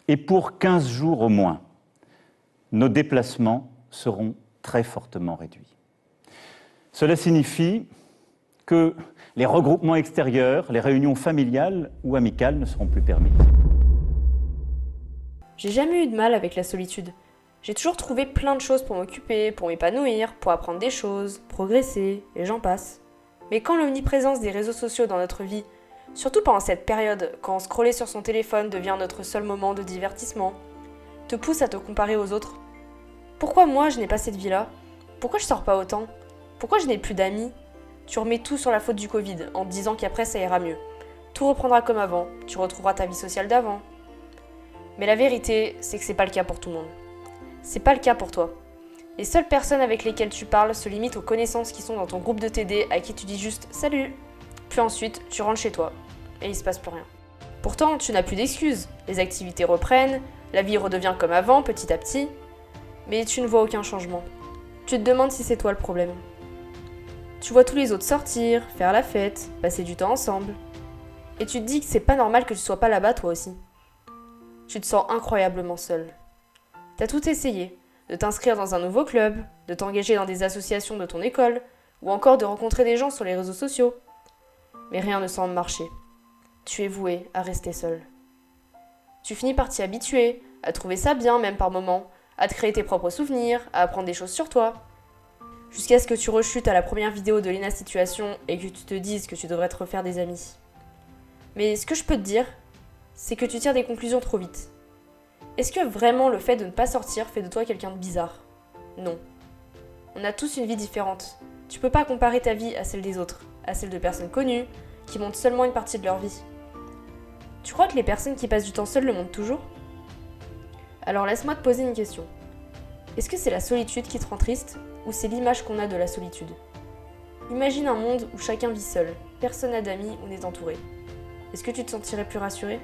Et pour 15 jours au moins, nos déplacements seront très fortement réduits. Cela signifie que les regroupements extérieurs, les réunions familiales ou amicales ne seront plus permises. J'ai jamais eu de mal avec la solitude. J'ai toujours trouvé plein de choses pour m'occuper, pour m'épanouir, pour apprendre des choses, progresser, et j'en passe. Mais quand l'omniprésence des réseaux sociaux dans notre vie, surtout pendant cette période, quand scroller sur son téléphone devient notre seul moment de divertissement, te pousse à te comparer aux autres. Pourquoi moi je n'ai pas cette vie-là ? Pourquoi je sors pas autant ? Pourquoi je n'ai plus d'amis ? Tu remets tout sur la faute du Covid en te disant qu'après ça ira mieux. Tout reprendra comme avant, tu retrouveras ta vie sociale d'avant. Mais la vérité, c'est que c'est pas le cas pour tout le monde. C'est pas le cas pour toi. Les seules personnes avec lesquelles tu parles se limitent aux connaissances qui sont dans ton groupe de TD à qui tu dis juste « salut ». Puis ensuite, tu rentres chez toi et il se passe plus rien. Pourtant, tu n'as plus d'excuses. Les activités reprennent, la vie redevient comme avant petit à petit, mais tu ne vois aucun changement. Tu te demandes si c'est toi le problème. Tu vois tous les autres sortir, faire la fête, passer du temps ensemble. Et tu te dis que c'est pas normal que tu sois pas là-bas toi aussi. Tu te sens incroyablement seul. T'as tout essayé, de t'inscrire dans un nouveau club, de t'engager dans des associations de ton école, ou encore de rencontrer des gens sur les réseaux sociaux. Mais rien ne semble marcher. Tu es voué à rester seul. Tu finis par t'y habituer, à trouver ça bien même par moments, à te créer tes propres souvenirs, à apprendre des choses sur toi. Jusqu'à ce que tu rechutes à la première vidéo de Lena Situation et que tu te dises que tu devrais te refaire des amis. Mais ce que je peux te dire, c'est que tu tires des conclusions trop vite. Est-ce que vraiment le fait de ne pas sortir fait de toi quelqu'un de bizarre ? Non. On a tous une vie différente. Tu peux pas comparer ta vie à celle des autres, à celle de personnes connues, qui montrent seulement une partie de leur vie. Tu crois que les personnes qui passent du temps seules le montrent toujours ? Alors laisse-moi te poser une question. Est-ce que c'est la solitude qui te rend triste, ou c'est l'image qu'on a de la solitude ? Imagine un monde où chacun vit seul, personne n'a d'amis ou n'est entouré. Est-ce que tu te sentirais plus rassuré ?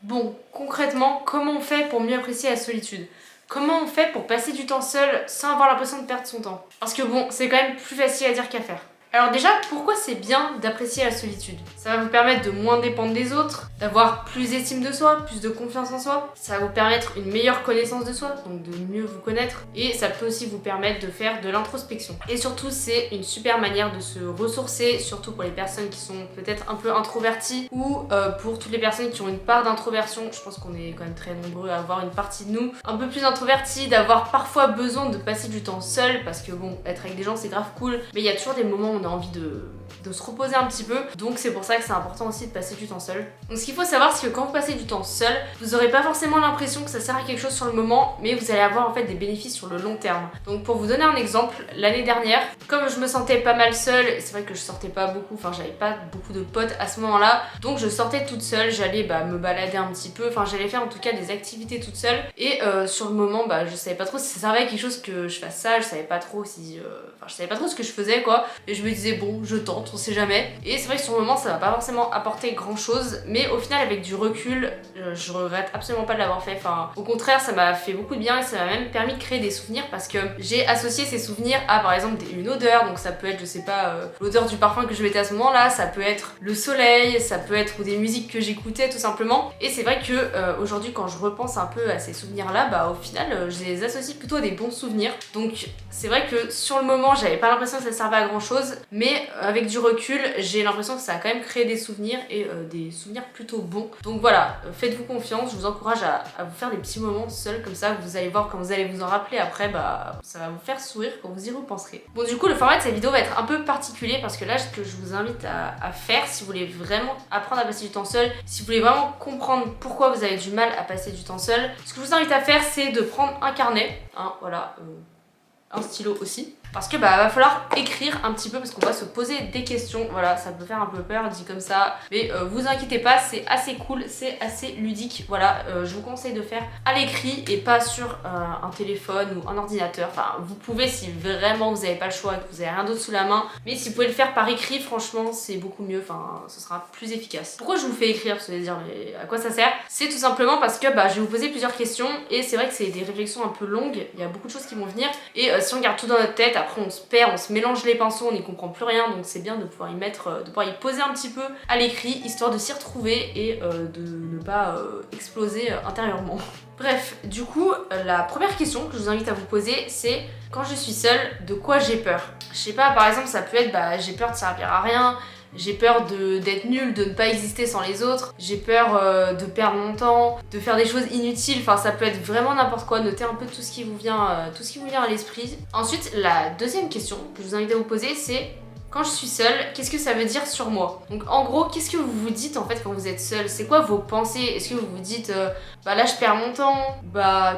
Bon, concrètement, comment on fait pour mieux apprécier la solitude ? Comment on fait pour passer du temps seul sans avoir l'impression de perdre son temps ? Parce que bon, c'est quand même plus facile à dire qu'à faire. Alors déjà, pourquoi c'est bien d'apprécier la solitude ? Ça va vous permettre de moins dépendre des autres, d'avoir plus d'estime de soi, plus de confiance en soi. Ça va vous permettre une meilleure connaissance de soi, donc de mieux vous connaître. Et ça peut aussi vous permettre de faire de l'introspection. Et surtout, c'est une super manière de se ressourcer, surtout pour les personnes qui sont peut-être un peu introverties ou pour toutes les personnes qui ont une part d'introversion. Je pense qu'on est quand même très nombreux à avoir une partie de nous un peu plus introvertie, d'avoir parfois besoin de passer du temps seul parce que bon, être avec des gens c'est grave cool, mais il y a toujours des moments où on a envie de se reposer un petit peu, donc c'est pour ça que c'est important aussi de passer du temps seul. Donc ce qu'il faut savoir, c'est que quand vous passez du temps seul, vous aurez pas forcément l'impression que ça sert à quelque chose sur le moment, mais vous allez avoir en fait des bénéfices sur le long terme. Donc pour vous donner un exemple, l'année dernière, comme je me sentais pas mal seule, c'est vrai que je sortais pas beaucoup, enfin j'avais pas beaucoup de potes à ce moment-là, donc je sortais toute seule, j'allais me balader un petit peu, enfin j'allais faire en tout cas des activités toute seule, et sur le moment je savais pas trop si ça servait à quelque chose que je fasse ça, je savais pas trop si... je savais pas trop ce que je faisais quoi, et je me disais bon, je tente, on sait jamais. Et c'est vrai que sur le moment ça va pas forcément apporter grand chose, mais au final avec du recul, je regrette absolument pas de l'avoir fait. Enfin, au contraire, ça m'a fait beaucoup de bien et ça m'a même permis de créer des souvenirs parce que j'ai associé ces souvenirs à par exemple une odeur, donc ça peut être, je sais pas, l'odeur du parfum que je mettais à ce moment-là, ça peut être le soleil, ça peut être des musiques que j'écoutais tout simplement. Et c'est vrai que aujourd'hui quand je repense un peu à ces souvenirs-là, au final je les associe plutôt à des bons souvenirs. Donc c'est vrai que sur le moment j'avais pas l'impression que ça servait à grand chose, mais avec du recul j'ai l'impression que ça a quand même créé des souvenirs et des souvenirs plutôt bons. Donc voilà, faites-vous confiance, je vous encourage à vous faire des petits moments seuls comme ça, vous allez voir quand vous allez vous en rappeler après, ça va vous faire sourire quand vous y repenserez. Bon du coup le format de cette vidéo va être un peu particulier parce que là ce que je vous invite à faire si vous voulez vraiment apprendre à passer du temps seul, si vous voulez vraiment comprendre pourquoi vous avez du mal à passer du temps seul, ce que je vous invite à faire c'est de prendre un carnet, un stylo aussi. Parce que va falloir écrire un petit peu parce qu'on va se poser des questions. Voilà, ça peut faire un peu peur dit comme ça, mais vous inquiétez pas, c'est assez cool, c'est assez ludique. Voilà, je vous conseille de faire à l'écrit et pas sur un téléphone ou un ordinateur. Enfin, vous pouvez si vraiment vous n'avez pas le choix, que vous n'avez rien d'autre sous la main, mais si vous pouvez le faire par écrit, franchement, c'est beaucoup mieux. Enfin, ce sera plus efficace. Pourquoi je vous fais écrire? Vous allez dire, mais à quoi ça sert? C'est tout simplement parce que je vais vous poser plusieurs questions et c'est vrai que c'est des réflexions un peu longues. Il y a beaucoup de choses qui vont venir et si on garde tout dans notre tête, après on se perd, on se mélange les pinceaux, on n'y comprend plus rien, donc c'est bien de pouvoir y mettre, de pouvoir y poser un petit peu à l'écrit, histoire de s'y retrouver et de ne pas exploser intérieurement. Bref, du coup, la première question que je vous invite à vous poser, c'est quand je suis seule, de quoi j'ai peur? Je sais pas, par exemple, ça peut être j'ai peur de servir à rien, j'ai peur d'être nulle, de ne pas exister sans les autres, j'ai peur de perdre mon temps, de faire des choses inutiles, enfin ça peut être vraiment n'importe quoi, notez un peu tout ce qui vous vient à l'esprit. Ensuite, la deuxième question que je vous invite à vous poser, c'est quand je suis seule, qu'est-ce que ça veut dire sur moi? Donc en gros, qu'est-ce que vous vous dites en fait quand vous êtes seule? C'est quoi vos pensées? Est-ce que vous vous dites là je perds mon temps,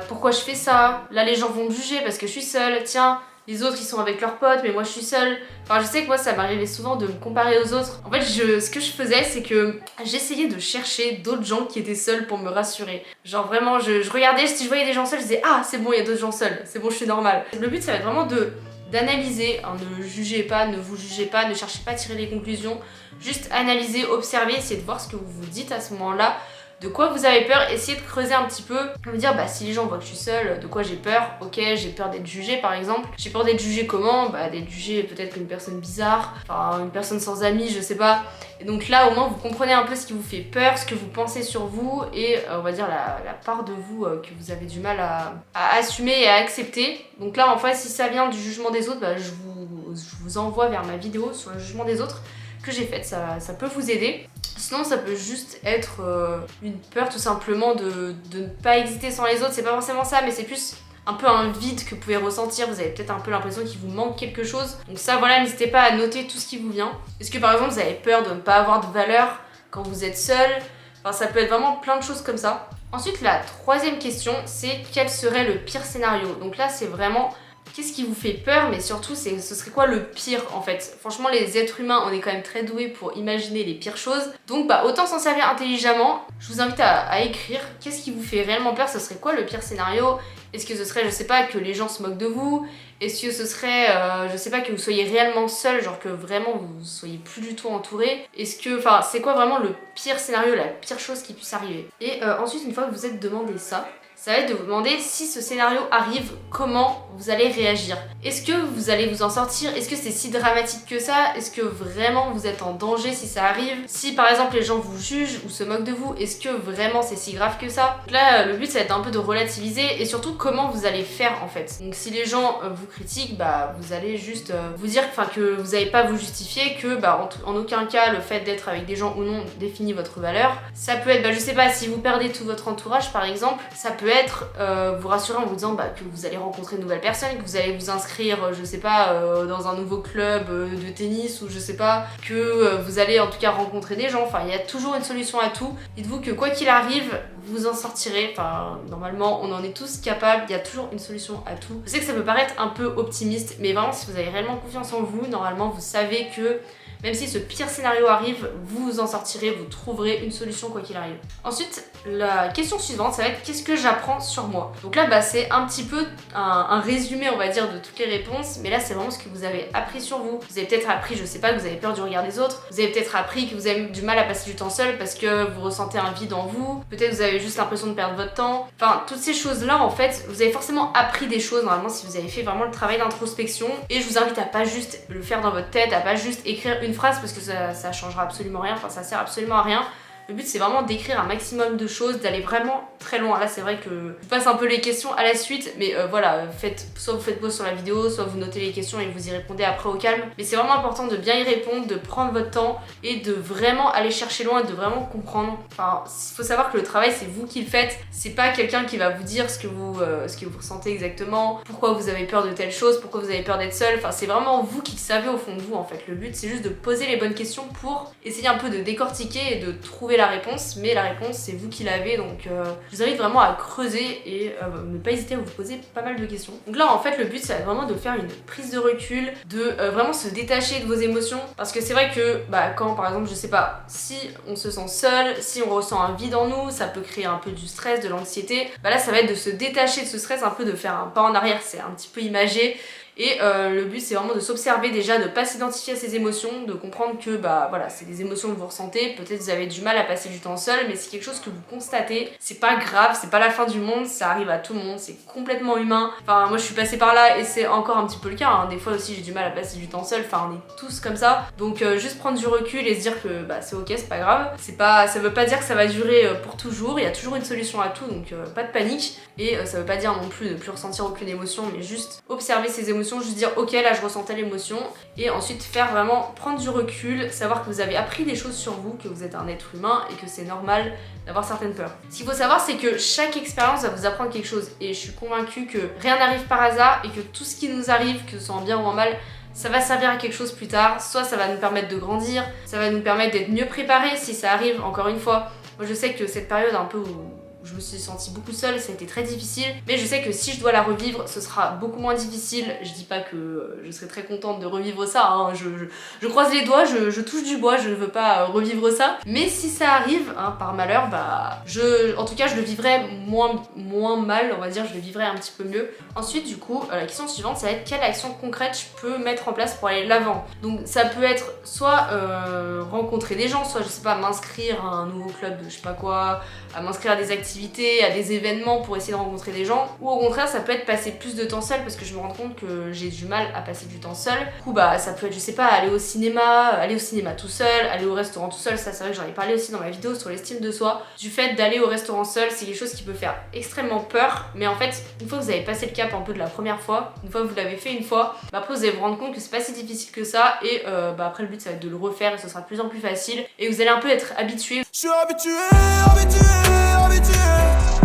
pourquoi je fais ça? Là les gens vont me juger parce que je suis seule, tiens, les autres ils sont avec leurs potes mais moi je suis seule. Enfin je sais que moi ça m'arrivait souvent de me comparer aux autres. En fait ce que je faisais c'est que j'essayais de chercher d'autres gens qui étaient seuls pour me rassurer. Genre vraiment je regardais, si je voyais des gens seuls je disais ah c'est bon il y a d'autres gens seuls, c'est bon je suis normale. Le but ça va être vraiment d'analyser, hein, ne jugez pas, ne vous jugez pas, ne cherchez pas à tirer des conclusions, juste analyser, observer, essayez de voir ce que vous vous dites à ce moment-là, de quoi vous avez peur, essayez de creuser un petit peu, me dire si les gens voient que je suis seule, de quoi j'ai peur, ok j'ai peur d'être jugée par exemple, j'ai peur d'être jugée comment, d'être jugée peut-être comme une personne bizarre, enfin une personne sans amis, je sais pas, et donc là au moins vous comprenez un peu ce qui vous fait peur, ce que vous pensez sur vous et on va dire la part de vous que vous avez du mal à assumer et à accepter. Donc là en fait si ça vient du jugement des autres, je vous envoie vers ma vidéo sur le jugement des autres que j'ai faite, ça peut vous aider. Sinon ça peut juste être une peur tout simplement de ne pas exister sans les autres, c'est pas forcément ça mais c'est plus un peu un vide que vous pouvez ressentir, vous avez peut-être un peu l'impression qu'il vous manque quelque chose. Donc ça voilà, n'hésitez pas à noter tout ce qui vous vient. Est-ce que par exemple vous avez peur de ne pas avoir de valeur quand vous êtes seul? Enfin ça peut être vraiment plein de choses comme ça. Ensuite la troisième question c'est quel serait le pire scénario? Donc là c'est vraiment qu'est-ce qui vous fait peur, mais surtout ce serait quoi le pire en fait? Franchement les êtres humains on est quand même très doués pour imaginer les pires choses, donc autant s'en servir intelligemment. Je vous invite à écrire qu'est-ce qui vous fait réellement peur, ce serait quoi le pire scénario? Est-ce que ce serait, je sais pas, que les gens se moquent de vous? Est-ce que ce serait, je sais pas, que vous soyez réellement seul, genre que vraiment vous soyez plus du tout entouré? Est-ce que, enfin, c'est quoi vraiment le pire scénario, la pire chose qui puisse arriver? Et ensuite, une fois que vous êtes demandé ça va être de vous demander si ce scénario arrive, comment vous allez réagir. Est-ce que vous allez vous en sortir? Est-ce que c'est si dramatique que ça? Est-ce que vraiment vous êtes en danger si ça arrive? Si par exemple les gens vous jugent ou se moquent de vous, est-ce que vraiment c'est si grave que ça? Donc là le but ça va être un peu de relativiser et surtout comment vous allez faire en fait. Donc si les gens vous critiquent, vous allez juste vous dire que vous n'allez pas vous justifier, que en aucun cas le fait d'être avec des gens ou non définit votre valeur. Ça peut être, je sais pas, si vous perdez tout votre entourage par exemple, ça peut être vous rassurer en vous disant que vous allez rencontrer de nouvelles personnes, que vous allez vous inscrire, je sais pas, dans un nouveau club de tennis ou je sais pas, que vous allez en tout cas rencontrer des gens, enfin il y a toujours une solution à tout. Dites-vous que quoi qu'il arrive, vous en sortirez, enfin normalement on en est tous capables, il y a toujours une solution à tout. Je sais que ça peut paraître un peu optimiste, mais vraiment si vous avez réellement confiance en vous, normalement vous savez que même si ce pire scénario arrive, vous vous en sortirez, vous trouverez une solution quoi qu'il arrive. Ensuite, la question suivante, ça va être qu'est-ce que j'apprends sur moi? Donc là, c'est un petit peu un résumé, on va dire, de toutes les réponses, mais là, c'est vraiment ce que vous avez appris sur vous. Vous avez peut-être appris, je sais pas, que vous avez peur du regard des autres. Vous avez peut-être appris que vous avez du mal à passer du temps seul parce que vous ressentez un vide en vous. Peut-être vous avez juste l'impression de perdre votre temps. Enfin, toutes ces choses-là, en fait, vous avez forcément appris des choses, normalement, si vous avez fait vraiment le travail d'introspection. Et je vous invite à pas juste le faire dans votre tête, à pas juste écrire une phrase parce que ça changera absolument rien, enfin ça sert absolument à rien. Le but c'est vraiment d'écrire un maximum de choses, d'aller vraiment très loin. Là c'est vrai que je passe un peu les questions à la suite, mais voilà, soit vous faites pause sur la vidéo, soit vous notez les questions et vous y répondez après au calme. Mais c'est vraiment important de bien y répondre, de prendre votre temps et de vraiment aller chercher loin et de vraiment comprendre. Enfin, il faut savoir que le travail c'est vous qui le faites, c'est pas quelqu'un qui va vous dire ce que vous ressentez exactement, pourquoi vous avez peur de telle chose, pourquoi vous avez peur d'être seul. Enfin c'est vraiment vous qui le savez au fond de vous en fait. Le but c'est juste de poser les bonnes questions pour essayer un peu de décortiquer et de trouver la réponse, mais la réponse c'est vous qui l'avez, donc je vous invite vraiment à creuser et ne pas hésiter à vous poser pas mal de questions. Donc là en fait le but c'est vraiment de faire une prise de recul, de vraiment se détacher de vos émotions, parce que c'est vrai que quand par exemple je sais pas, si on se sent seul, si on ressent un vide en nous, ça peut créer un peu du stress, de l'anxiété, là ça va être de se détacher de ce stress, un peu de faire un pas en arrière, c'est un petit peu imagé, Et le but c'est vraiment de s'observer déjà, de pas s'identifier à ses émotions, de comprendre que bah voilà, c'est des émotions que vous ressentez, peut-être vous avez du mal à passer du temps seul, mais c'est quelque chose que vous constatez, c'est pas grave, c'est pas la fin du monde, ça arrive à tout le monde, c'est complètement humain. Enfin moi je suis passée par là et c'est encore un petit peu le cas, hein. Des fois aussi j'ai du mal à passer du temps seul, enfin on est tous comme ça, donc juste prendre du recul et se dire que bah c'est ok, c'est pas grave, ça veut pas dire que ça va durer pour toujours, il y a toujours une solution à tout, donc pas de panique, et ça veut pas dire non plus de plus ressentir aucune émotion, mais juste observer ses émotions, juste dire ok là je ressentais l'émotion, et ensuite faire vraiment prendre du recul, savoir que vous avez appris des choses sur vous, que vous êtes un être humain et que c'est normal d'avoir certaines peurs. Ce qu'il faut savoir c'est que chaque expérience va vous apprendre quelque chose, et je suis convaincue que rien n'arrive par hasard et que tout ce qui nous arrive, que ce soit en bien ou en mal, ça va servir à quelque chose plus tard, soit ça va nous permettre de grandir, ça va nous permettre d'être mieux préparés si ça arrive, encore une fois. Moi je sais que cette période un peu où je me suis sentie beaucoup seule, ça a été très difficile, mais je sais que si je dois la revivre, ce sera beaucoup moins difficile. Je dis pas que je serai très contente de revivre ça, hein. Je croise les doigts, je touche du bois, je ne veux pas revivre ça, mais si ça arrive, hein, par malheur, bah en tout cas je le vivrai moins mal, on va dire, je le vivrai un petit peu mieux. Ensuite du coup, la question suivante, ça va être quelle action concrète je peux mettre en place pour aller de l'avant. Donc ça peut être soit rencontrer des gens, soit je sais pas, m'inscrire à un nouveau club de je sais pas quoi, à m'inscrire à des activités, à des événements pour essayer de rencontrer des gens, ou au contraire ça peut être passer plus de temps seul parce que je me rends compte que j'ai du mal à passer du temps seul. Du coup bah ça peut être je sais pas, aller au cinéma tout seul, aller au restaurant tout seul, ça c'est vrai que j'en ai parlé aussi dans ma vidéo sur l'estime de soi. Du fait d'aller au restaurant seul, c'est quelque chose qui peut faire extrêmement peur, mais en fait une fois que vous avez passé le cap un peu de la première fois, une fois que vous l'avez fait une fois, bah après vous allez vous rendre compte que c'est pas si difficile que ça, et bah après le but ça va être de le refaire et ce sera de plus en plus facile, et vous allez un peu être habitué. Je suis habitué.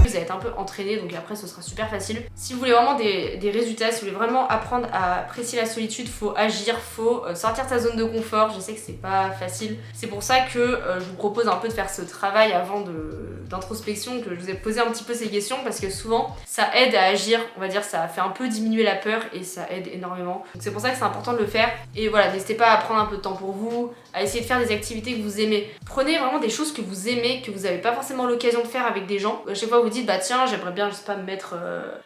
Vous allez être un peu entraîné, donc après ce sera super facile. Si vous voulez vraiment des résultats, si vous voulez vraiment apprendre à apprécier la solitude, faut agir, faut sortir de sa zone de confort. Je sais que c'est pas facile. C'est pour ça que je vous propose un peu de faire ce travail avant d'introspection, que je vous ai posé un petit peu ces questions, parce que souvent ça aide à agir, on va dire, ça fait un peu diminuer la peur et ça aide énormément. Donc c'est pour ça que c'est important de le faire. Et voilà, n'hésitez pas à prendre un peu de temps pour vous, à essayer de faire des activités que vous aimez. Prenez vraiment des choses que vous aimez, que vous n'avez pas forcément l'occasion de faire avec des gens. Chaque fois vous dites bah tiens j'aimerais bien je sais pas me mettre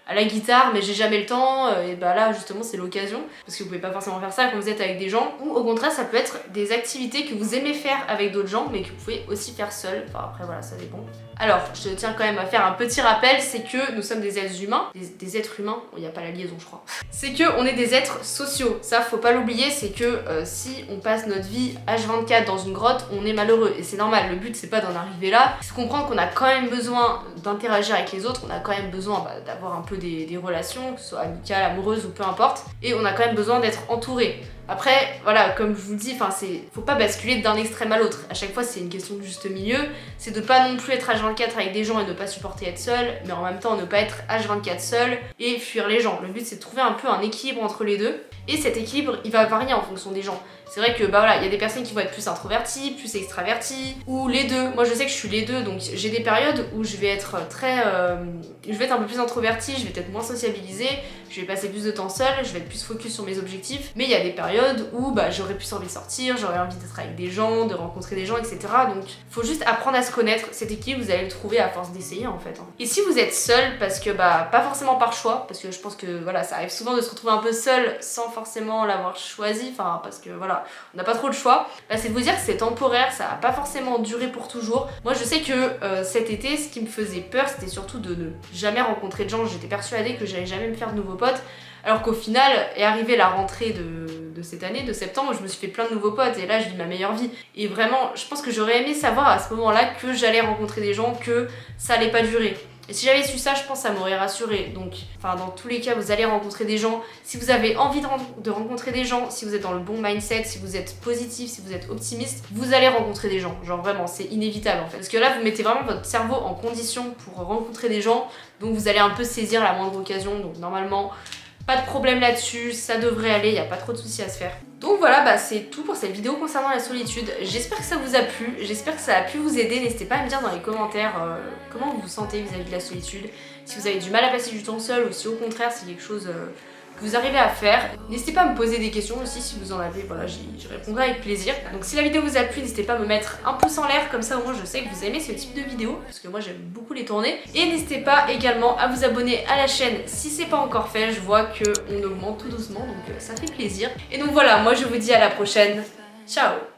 à la guitare mais j'ai jamais le temps, et bah là justement c'est l'occasion, parce que vous pouvez pas forcément faire ça quand vous êtes avec des gens. Ou au contraire ça peut être des activités que vous aimez faire avec d'autres gens mais que vous pouvez aussi faire seul, enfin après voilà ça dépend. Alors je tiens quand même à faire un petit rappel, c'est que nous sommes des êtres humains, des êtres humains, il n'y a pas la liaison je crois, c'est que on est des êtres sociaux, ça faut pas l'oublier, c'est que si on passe notre vie H24 dans une grotte, on est malheureux et c'est normal, le but c'est pas d'en arriver là, c'est comprendre qu'on a quand même besoin d'interagir avec les autres, on a quand même besoin d'avoir un peu des relations, que ce soit amicales, amoureuses ou peu importe, et on a quand même besoin d'être entouré. Après, voilà, comme je vous le dis, faut pas basculer d'un extrême à l'autre. À chaque fois, c'est une question de juste milieu. C'est de pas non plus être H24 avec des gens et ne pas supporter être seul, mais en même temps ne pas être H24 seul et fuir les gens. Le but, c'est de trouver un peu un équilibre entre les deux. Et cet équilibre, il va varier en fonction des gens. C'est vrai que bah voilà, il y a des personnes qui vont être plus introverties, plus extraverties, ou les deux. Moi je sais que je suis les deux, donc j'ai des périodes où je vais être je vais être un peu plus introvertie, je vais peut-être moins sociabiliser, je vais passer plus de temps seule, je vais être plus focus sur mes objectifs. Mais il y a des périodes où bah j'aurais plus envie de sortir, j'aurais envie d'être avec des gens, de rencontrer des gens, etc. Donc faut juste apprendre à se connaître. Cet équilibre, vous allez le trouver à force d'essayer en fait. Et si vous êtes seul, parce que bah pas forcément par choix, parce que je pense que voilà, ça arrive souvent de se retrouver un peu seul sans forcément l'avoir choisi, enfin parce que voilà, on n'a pas trop le choix, bah, c'est de vous dire que c'est temporaire, ça va pas forcément durer pour toujours. Moi je sais que cet été, ce qui me faisait peur, c'était surtout de ne jamais rencontrer de gens. J'étais persuadée que j'allais jamais me faire de nouveaux potes, alors qu'au final est arrivée la rentrée de cette année, de septembre, où je me suis fait plein de nouveaux potes et là je vis ma meilleure vie. Et vraiment, je pense que j'aurais aimé savoir à ce moment-là que j'allais rencontrer des gens, que ça allait pas durer. Et si j'avais su ça, je pense que ça m'aurait rassurée. Donc, dans tous les cas, vous allez rencontrer des gens. Si vous avez envie de rencontrer des gens, si vous êtes dans le bon mindset, si vous êtes positif, si vous êtes optimiste, vous allez rencontrer des gens. Genre vraiment, c'est inévitable en fait. Parce que là, vous mettez vraiment votre cerveau en condition pour rencontrer des gens. Donc vous allez un peu saisir la moindre occasion. Donc normalement, pas de problème là-dessus, ça devrait aller, il n'y a pas trop de soucis à se faire. Donc voilà, bah c'est tout pour cette vidéo concernant la solitude. J'espère que ça vous a plu, j'espère que ça a pu vous aider. N'hésitez pas à me dire dans les commentaires comment vous vous sentez vis-à-vis de la solitude. Si vous avez du mal à passer du temps seul ou si au contraire c'est quelque chose que vous arrivez à faire. N'hésitez pas à me poser des questions aussi si vous en avez, voilà, j'y répondrai avec plaisir. Donc si la vidéo vous a plu, n'hésitez pas à me mettre un pouce en l'air, comme ça au moins je sais que vous aimez ce type de vidéo, parce que moi j'aime beaucoup les tourner. Et n'hésitez pas également à vous abonner à la chaîne si c'est pas encore fait, je vois qu'on augmente tout doucement, donc ça fait plaisir. Et donc voilà, moi je vous dis à la prochaine, ciao!